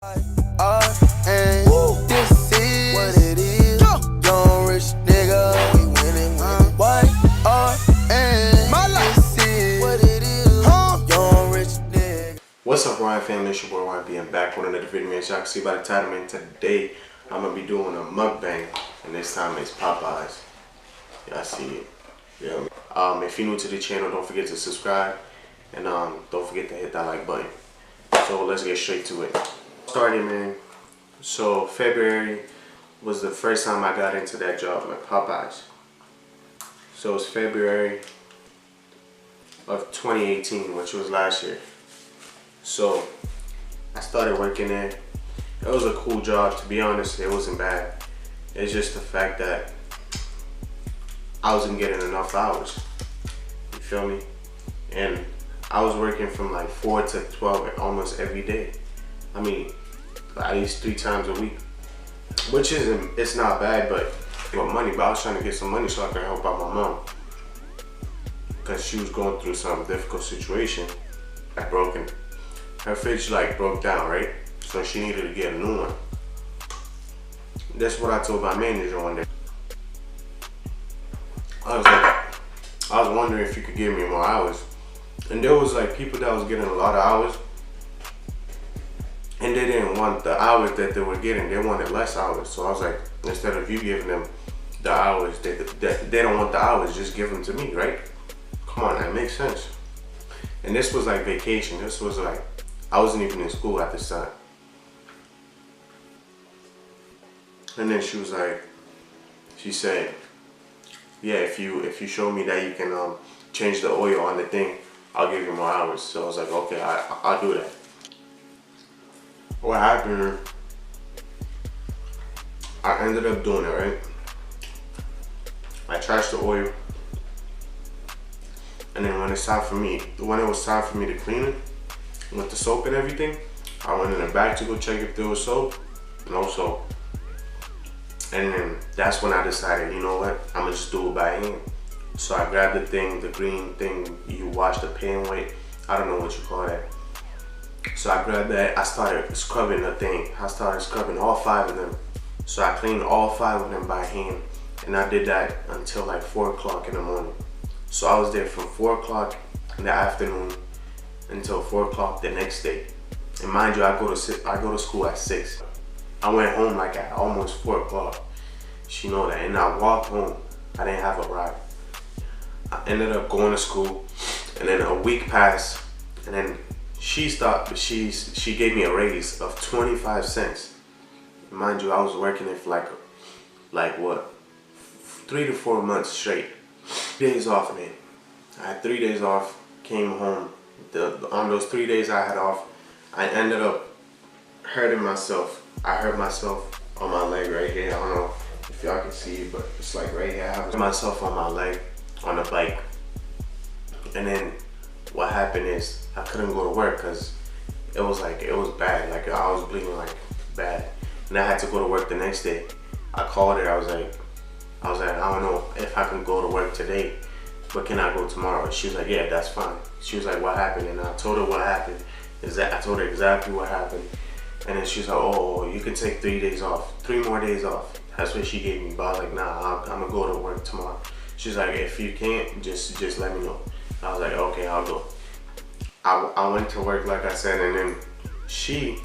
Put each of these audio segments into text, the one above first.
And this is what it is. Young rich nigga, we winning. White and my life. This is what it is. Young rich nigga. What's up, Ryan family? It's your boy Ryan being back with another video, man. As y'all can see by the title, man, today I'm gonna be doing a mukbang, and this time it's Popeyes. Y'all see it? Yeah. If you're new to the channel, don't forget to subscribe, and don't forget to hit that like button. So let's get straight to it. Starting, man. So February was the first time I got into that job at Popeyes. So it's February of 2018, which was last year. So I started working there. It was a cool job, to be honest. It wasn't bad. It's just the fact that I wasn't getting enough hours. You feel me? And I was working from like 4 to 12 almost every day. I mean, at least 3 times a week, which it's not bad, but money. But I was trying to get some money so I could help out my mom, because she was going through some difficult situation. Her fridge like broke down, right? So she needed to get a new one. That's what I told my manager one day. I was wondering if you could give me more hours. And there was like people that was getting a lot of hours, and they didn't want the hours that they were getting. They wanted less hours. So I was like, instead of you giving them the hours, they don't want the hours, just give them to me, right? Come on, that makes sense. And this was like vacation. This was like, I wasn't even in school at this time. And then she was like, she said, yeah, if you show me that you can change the oil on the thing, I'll give you more hours. So I was like, okay, I'll do that. What happened, I ended up doing it, right? I trashed the oil. And then when it was time for me to clean it with the soap and everything, I went in the back to go check if there was soap. No soap. And then that's when I decided, you know what, I'm gonna just do it by hand. So I grabbed the thing, the green thing you wash the pan with. I don't know what you call that. So I grabbed that, I started scrubbing the thing. I started scrubbing all 5 of them. So I cleaned all 5 of them by hand. And I did that until like 4 o'clock in the morning. So I was there from 4 o'clock in the afternoon until 4 o'clock the next day. And mind you, I go to school at 6. I went home like at almost 4 o'clock. She know that. And I walked home. I didn't have a ride. I ended up going to school, and then a week passed, and then she gave me a raise of 25 cents. Mind you, I was working it for like what, 3 to 4 months straight. 3 days off, man. I had 3 days off, came home. On those 3 days I had off, I ended up hurting myself. I hurt myself on my leg right here. I don't know if y'all can see it, but it's like right here. I hurt myself on my leg on the bike. And then what happened is I couldn't go to work because it was bad. Like I was bleeding like bad. And I had to go to work the next day. I called her. I was like, I don't know if I can go to work today, but can I go tomorrow? She was like, yeah, that's fine. She was like, what happened? And I told her what happened. I told her exactly what happened. And then she's like, oh, you can take 3 days off, 3 more days off. That's what she gave me. But I was like, nah, I'm gonna go to work tomorrow. She's like, if you can't, just let me know. I was like, okay, I'll go. I went to work like I said, and then she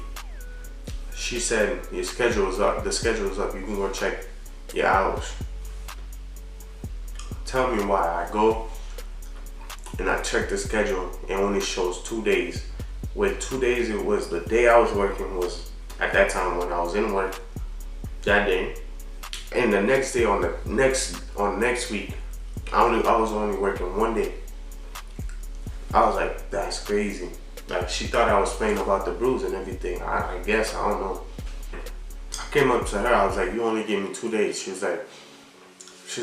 said, your schedule is up. The schedule is up. You can go check your hours. Tell me why. I go and I check the schedule. It only shows 2 days. With 2 days, it was the day I was working was at that time when I was in work that day, and the next day on next week, I was only working 1 day. I was like, that's crazy. Like she thought I was playing about the bruise and everything. I guess, I don't know. I came up to her. I was like, you only gave me 2 days. She was like,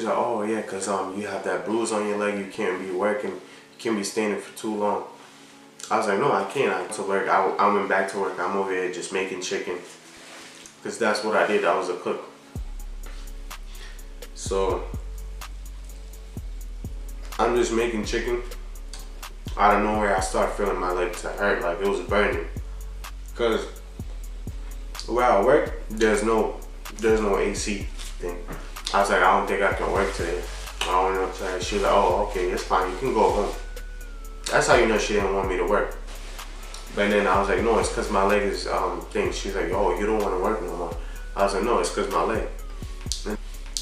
oh yeah, cause you have that bruise on your leg. You can't be working. You can't be standing for too long. I was like, no, I can't. I went to work. I went back to work. I'm over here just making chicken, because that's what I did. I was a cook. So I'm just making chicken. Out of nowhere, I started feeling my leg to hurt, like it was burning. Because where I work, there's no AC thing. I was like, I don't think I can work today. I don't know what to say. She was like, oh, okay, it's fine. You can go home. That's how you know she didn't want me to work. But then I was like, no, it's because my leg is thing. She's like, oh, you don't want to work no more. I was like, no, it's because my leg.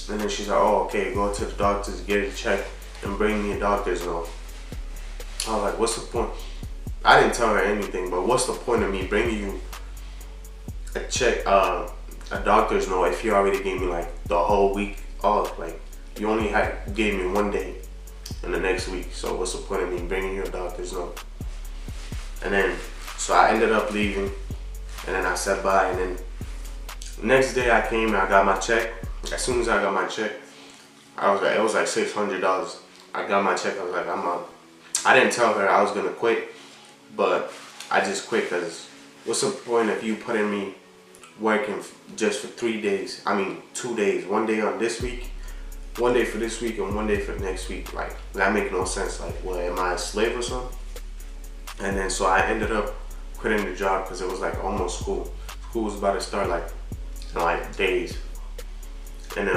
And then she's like, oh, okay, go to the doctors, get it checked, and bring me a doctor's note. I was like, what's the point? I didn't tell her anything, but what's the point of me bringing you a doctor's note if you already gave me like the whole week off? Like, you only gave me 1 day in the next week, so what's the point of me bringing you a doctor's note? And then, so I ended up leaving, and then I said bye, and then next day I came and I got my check. As soon as I got my check, it was like $600. I got my check, I was like, I'm out. I didn't tell her I was gonna quit, but I just quit because what's the point of you putting me working just for 3 days? I mean, 2 days. 1 day on this week, 1 day for this week, and 1 day for next week. Like, that make no sense. Like, what, am I a slave or something? And then so I ended up quitting the job because it was like almost school. School was about to start like in like days. And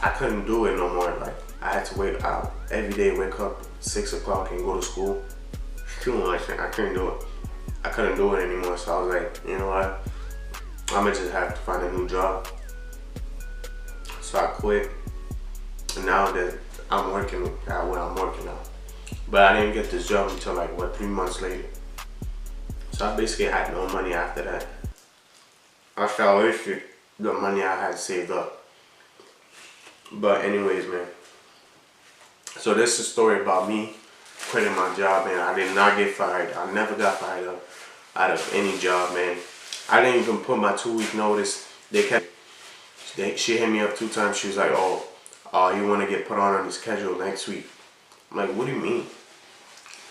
I couldn't do it no more. Like, I had to wake up every day, wake up 6 o'clock and go to school. Too much, I couldn't do it. I couldn't do it anymore, so I was like, you know what? I'm gonna just have to find a new job. So I quit, and now that I'm working at what I'm working now. But I didn't get this job until like, what, 3 months later. So I basically had no money after that. I felt wasted the money I had saved up. But anyways, man. So this is a story about me quitting my job, man. I did not get fired. I never got fired out of any job, man. I didn't even put my 2-week notice. She hit me up 2 times. She was like, oh, you want to get put on the schedule next week? I'm like, what do you mean?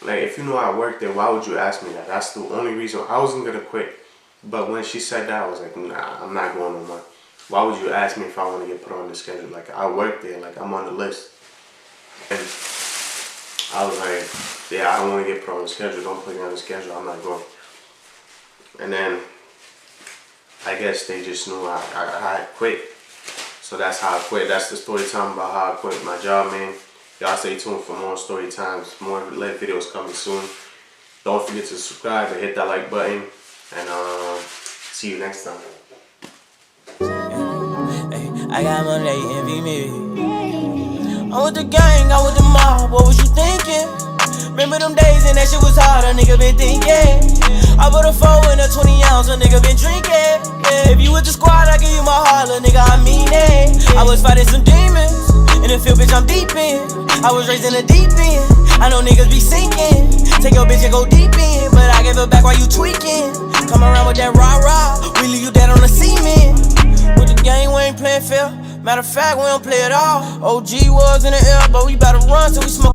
Like, if you know I work there, why would you ask me that? That's the only reason. I wasn't going to quit. But when she said that, I was like, nah, I'm not going no more. Why would you ask me if I want to get put on the schedule? Like, I work there. Like, I'm on the list. And I was like, yeah, I don't want to get put on the schedule. Don't put me on the schedule. I'm not going. And then I guess they just knew I had quit. So that's how I quit. That's the story time about how I quit my job, man. Y'all stay tuned for more story times, more lit videos coming soon. Don't forget to subscribe and hit that like button. And see you next time. Hey, I got money, they envy me. I'm with the gang, I'm with the mob, what was you thinking? Remember them days and that shit was hard, a nigga been thinking. I put a 4 in a 20 ounce, a nigga been drinking. If you with the squad, I give you my heart, little nigga, I mean it. I was fighting some demons, in the field, bitch, I'm deep in. I was raised in the deep end, I know niggas be sinking. Take your bitch and go deep in, but I gave her back while you tweaking. Come around with that rah-rah, we leave you dead on the cement. With the gang, we ain't playing fair. Matter of fact, we don't play at all. OG was in the air, but we bout to run till we smoke.